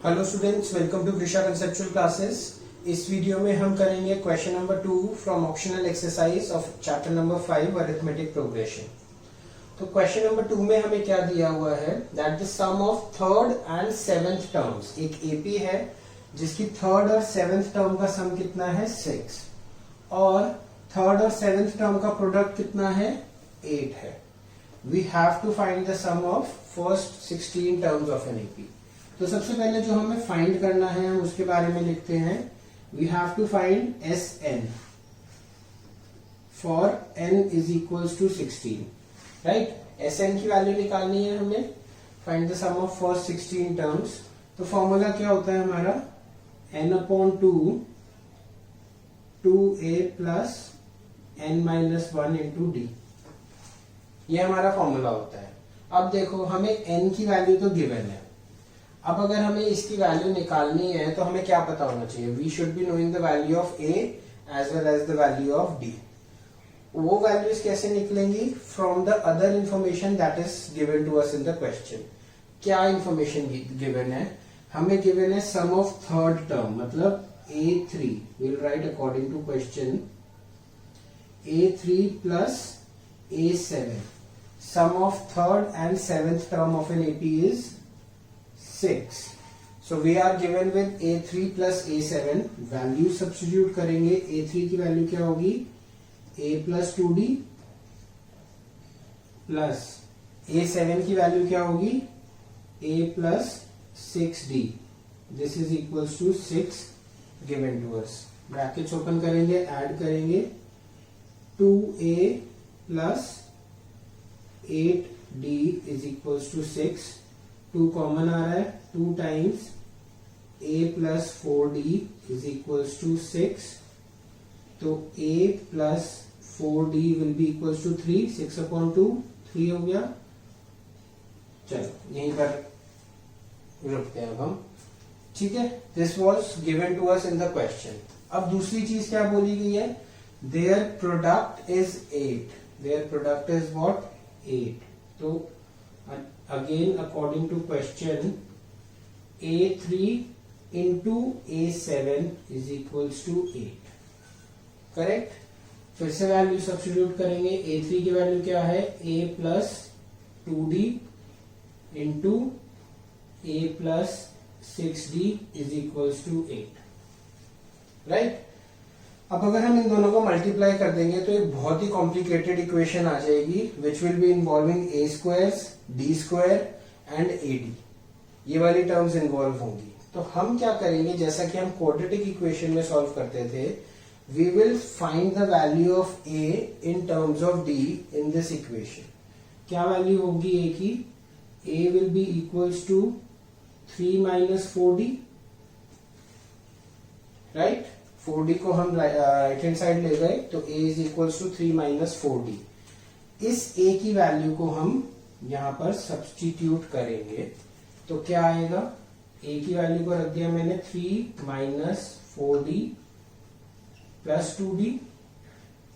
Hello students, welcome to Krisha conceptual classes. इस video में हम करेंगे question number 2 from optional exercise of chapter number 5 arithmetic progression. तो question number 2 में हमें क्या दिया हुआ है, that the sum of third and seventh terms. एक एपी है जिसकी थर्ड और सेवेंथ टर्म का सम कितना है 6 और थर्ड और सेवेंथ टर्म का प्रोडक्ट कितना है 8 है। We have to find the sum of first 16 terms of an AP. तो सबसे पहले जो हमें फाइंड करना है हम उसके बारे में लिखते हैं। We have to find S n for n is equals to 16, right. S n की वैल्यू निकालनी है हमें, find the sum of first 16 terms. तो फॉर्मूला क्या होता है हमारा, n upon 2a plus n minus 1 into D, ये हमारा फॉर्मूला होता है। अब देखो हमें n की वैल्यू तो गिवन है, अब अगर हमें इसकी वैल्यू निकालनी है तो हमें क्या पता होना चाहिए, we should be knowing the value of a as well as the value of d। वो वैल्यूज कैसे निकलेंगी, from the other information that is given to us in the question. क्या इंफॉर्मेशन गिवन है, हमें गिवन है सम of third term, मतलब a3, will write according to question a3 plus a7। Sum of third and seventh term of an AP is 6. So we are given with a3 plus a7। Value substitute करेंगे, a3 की value क्या होगी a plus 2d plus a7 की value क्या होगी a plus 6d। This is equals to 6 given to us. Brackets open करेंगे, add करेंगे 2a plus 8d is equals to 6। 2 common आ रहा है, 2 times a plus 4d is equals to 6। तो a plus 4d will be equals to 3, 6 upon 2 3 हो गया। चलो यहीं पर रुकते हैं अब हम, ठीक है। This was given to us in the question. अब दूसरी चीज क्या बोली गई है, their product is 8, their product is what 8। तो again according to question a3 into a7 is equals to 8, correct. फिर से वैल्यू सब्स्टिट्यूट करेंगे, a3 की वैल्यू क्या है a plus 2d into a plus 6d is equals to 8, right. अब अगर हम इन दोनों को मल्टीप्लाई कर देंगे तो एक बहुत ही कॉम्प्लिकेटेड इक्वेशन आ जाएगी, which will be involving A squares, D square and A D. ये वाली टर्म्स इन्वॉल्व होंगी। तो हम क्या करेंगे, जैसा कि हम क्वाड्रेटिक इक्वेशन में सॉल्व करते थे, we will find the value of A in terms of D in this equation. क्या वैल्यू होगी ए की, A will be equals to 3 minus 4d, right. 4d को हम राइट हैंड साइड ले गए तो a is equals to 3 minus 4d। इस a की वैल्यू को हम यहां पर सब्स्टिट्यूट करेंगे तो क्या आएगा, a की वैल्यू को रख दिया मैंने 3 minus 4d plus 2d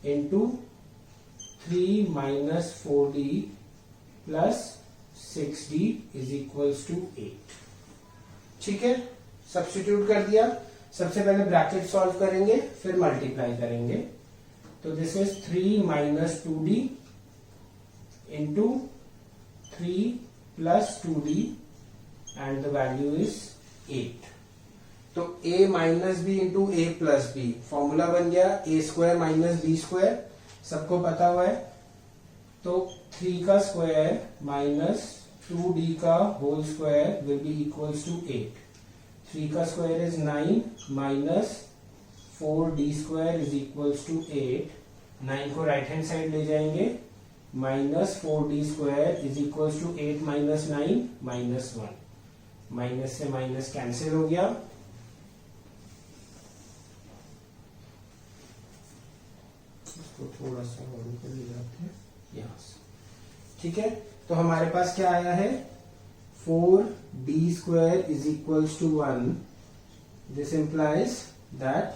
into 3 minus 4d plus 6d is equals to 8, ठीक है। सब्स्टिट्यूट कर दिया। सबसे पहले ब्रैकेट सॉल्व करेंगे, फिर मल्टीप्लाई करेंगे। तो this is 3 minus 2d into 3 plus 2d and the value is 8। तो a minus b into a plus b, formula बन गया a square minus b square, सबको पता हुआ है। तो 3 का स्क्वायर माइनस 2d का whole square will be equals to 8। 3 का square is 9 minus 4d square is equals to 8। 9 को राइट हैंड साइड ले जाएंगे, minus 4d square is equals to 8 minus 9 minus 1। Minus से माइनस कैंसिल हो गया। इसको थोड़ा सा और ऊपर ले जाते हैं यहां से, ठीक है। तो हमारे पास क्या आया है, 4d square is equals to 1. This implies that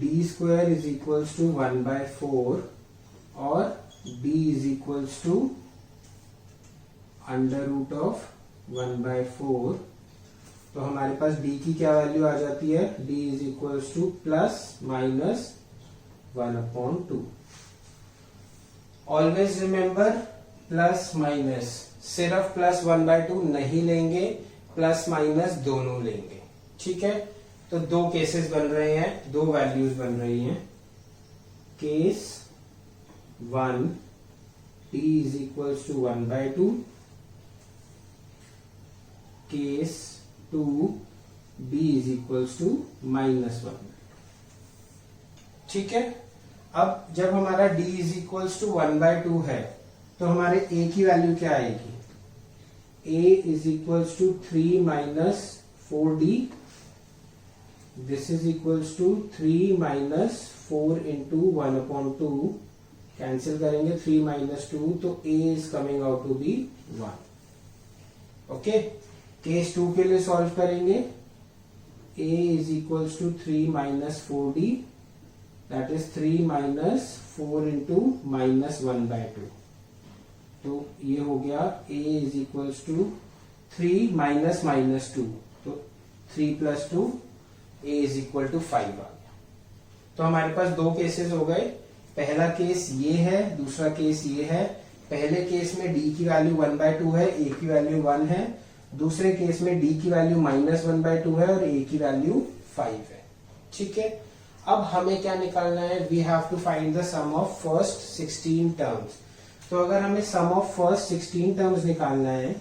d square is equals to 1 by 4 or d is equals to under root of 1 by 4 तो हमारे पास d की क्या वैल्यू आ जाती है, d is equals two plus minus 1/2। Always remember plus minus, सिर्फ plus 1/2 नहीं लेंगे, plus minus दोनों लेंगे। ठीक है, तो दो केसेस बन रहे हैं, दो वैल्यूज बन रही हैं। Case 1 d is equals to 1/2, case 2 d is equals to -1। ठीक है, अब जब हमारा d इज इक्वल्स टू 1/2 है तो हमारे a की वैल्यू क्या आएगी, a is equals to 3 minus 4d, this is equals to 3 minus 4 into 1/2, cancel करेंगे 3 माइनस 2, तो a is coming out to be 1। Okay, case 2 के लिए सॉल्व करेंगे, a is equals to 3 minus 4d, that is 3 minus 4 into -1/2, तो ये हो गया a is equals to 3 minus -2, तो 3 plus 2, a is equal to 5 आ गया। तो हमारे पास दो केसेस हो गए, पहला केस ये है, दूसरा केस ये है। पहले केस में d की वैल्यू 1/2 है, a की वैल्यू 1 है। दूसरे केस में d की वैल्यू -1/2 है और a की वैल्यू 5 है। ठीक है, अब हमें क्या निकालना है, we have to find the sum of first 16 terms. तो अगर हमें सम ऑफ फर्स्ट 16 टर्म्स निकालना है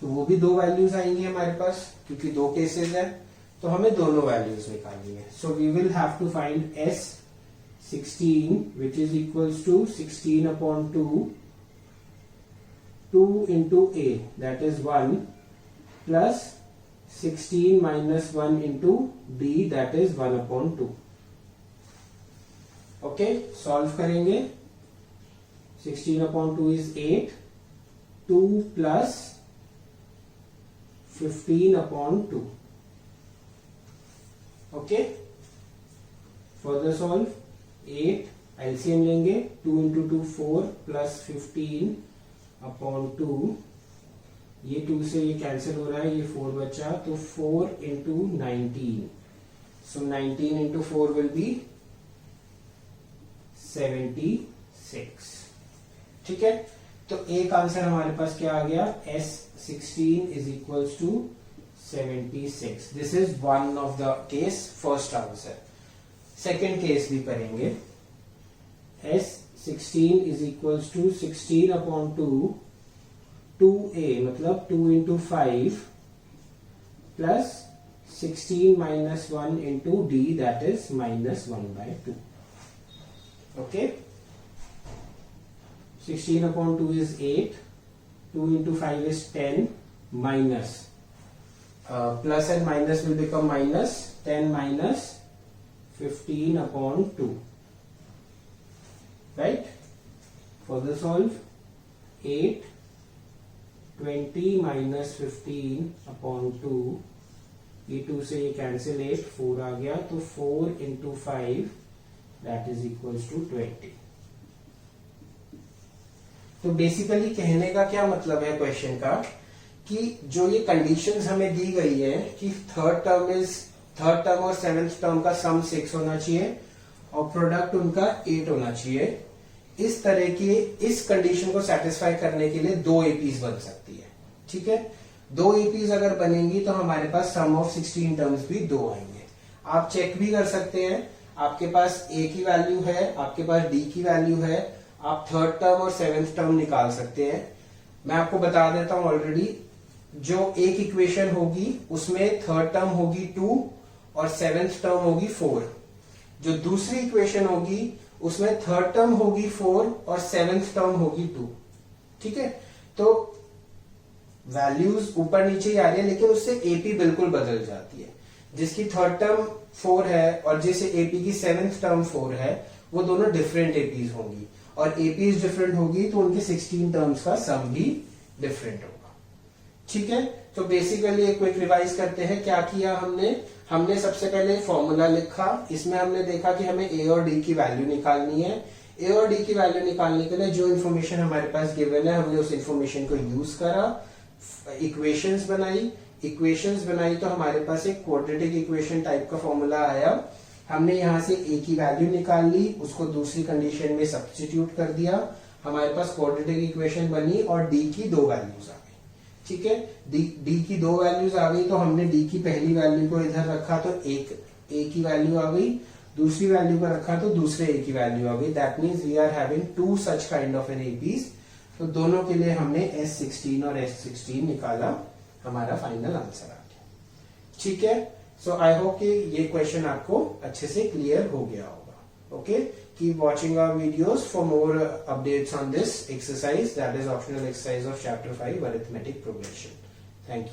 तो वो भी दो वैल्यूज आएंगी हमारे पास, क्योंकदो केसेस है, तो हमें दोनों वैल्यूज निकालनी है। So we will have to find S16 which is equals to 16/2, 2 into a that is 1 plus 16 minus 1 into d that is 1/2। Okay, solve करेंगे, 16/2 is 8, 2 plus 15/2। Okay, further solve, 8 LCM लेंगे, 2 into 2 4 plus 15/2, ये 2 से ये cancel हो रहा है, ये 4 बचा, तो 4 into 19, so 19 into 4 will be 76। ठीक है, तो एक आंसर हमारे पास क्या आ गया, S16 is equals to 76। This is one of the case, first answer. Second case भी करेंगे, S16 is equals to 16/2, 2a मतलब 2 into 5 plus 16 minus 1 into d that is -1/2। Okay, 16/2 is 8, 2 into 5 is 10, minus plus and minus will become minus, 10 minus 15/2, right? Further solve, 8, 20 minus 15/2, ये 2 से ये cancel, 8 4 आ गया, तो 4 into 5 that is equals to 20। तो basically कहने का क्या मतलब है क्वेश्चन का, कि जो ये कंडीशंस हमें दी गई है कि थर्ड टर्म और सेवेंथ टर्म का सम 6 होना चाहिए और प्रोडक्ट उनका 8 होना चाहिए, इस तरह की इस कंडीशन को सेटिस्फाई करने के लिए दो एपीज बन सकती है। ठीक है, दो एपीज अगर बनेंगी तो हमारे पास सम ऑफ 16 टर्म्स भी दो आएंगे। आप चेक भी कर सकते हैं, आपके पास a की वैल्यू है, आपके पास d की वैल्यू है, आप थर्ड टर्म और सेवेंथ टर्म निकाल सकते हैं। मैं आपको बता देता हूं ऑलरेडी, जो एक इक्वेशन होगी उसमें थर्ड टर्म होगी 2 और सेवेंथ टर्म होगी 4। जो दूसरी इक्वेशन होगी उसमें थर्ड टर्म होगी 4 और सेवेंथ टर्म होगी 2। ठीक है, तो वैल्यूज ऊपर नीचे ही आ रही है, लेकिन उससे एपी बिल्कुल बदल जाती है। जिसकी थर्ड टर्म 4 है और जिसे एपी की सेवेंथ टर्म 4 है, वो दोनों डिफरेंट एपीज होंगी, और एपीज डिफरेंट होगी तो उनके 16 टर्म्स का सम भी डिफरेंट होगा। ठीक है, तो बेसिकली एक क्विक रिवाइज करते हैं। क्या किया हमने सबसे पहले फॉर्मूला लिखा, इसमें हमने देखा कि हमें ए और डी की वैल्यू निकालनी है। ए और डी की वैल्यू निकालने के लिए जो इन्फॉर्मेशन हमारे पास गिवन है, हमने उस इन्फॉर्मेशन को यूज करा, इक्वेशंस बनाई, इक्वेशंस बनाई तो हमारे पास एक क्वाड्रेटिक इक्वेशन टाइप का फॉर्मूला आया। हमने यहां से a की वैल्यू निकाल ली, उसको दूसरी कंडीशन में सब्स्टिट्यूट कर दिया, हमारे पास क्वाड्रेटिक इक्वेशन बनी और d की 2 वैल्यूज आ गई। ठीक है, d की 2 वैल्यूज आ गई तो हमने d की पहली वैल्यू को इधर रखा तो एक a की वैल्यू आ गई, दूसरी वैल्यू को रखा तो दूसरे a की वैल्यू आ गई। That means we are having to such kind of an APs. तो दोनों के लिए हमने S16 और S16 निकाला, हमारा फाइनल आंसर आ गया। ठीक है, सो आई होप कि ये क्वेश्चन आपको अच्छे से क्लियर हो गया होगा। Okay, keep watching our videos for more updates on this exercise, that is optional exercise of chapter 5 arithmetic progression. Thank you.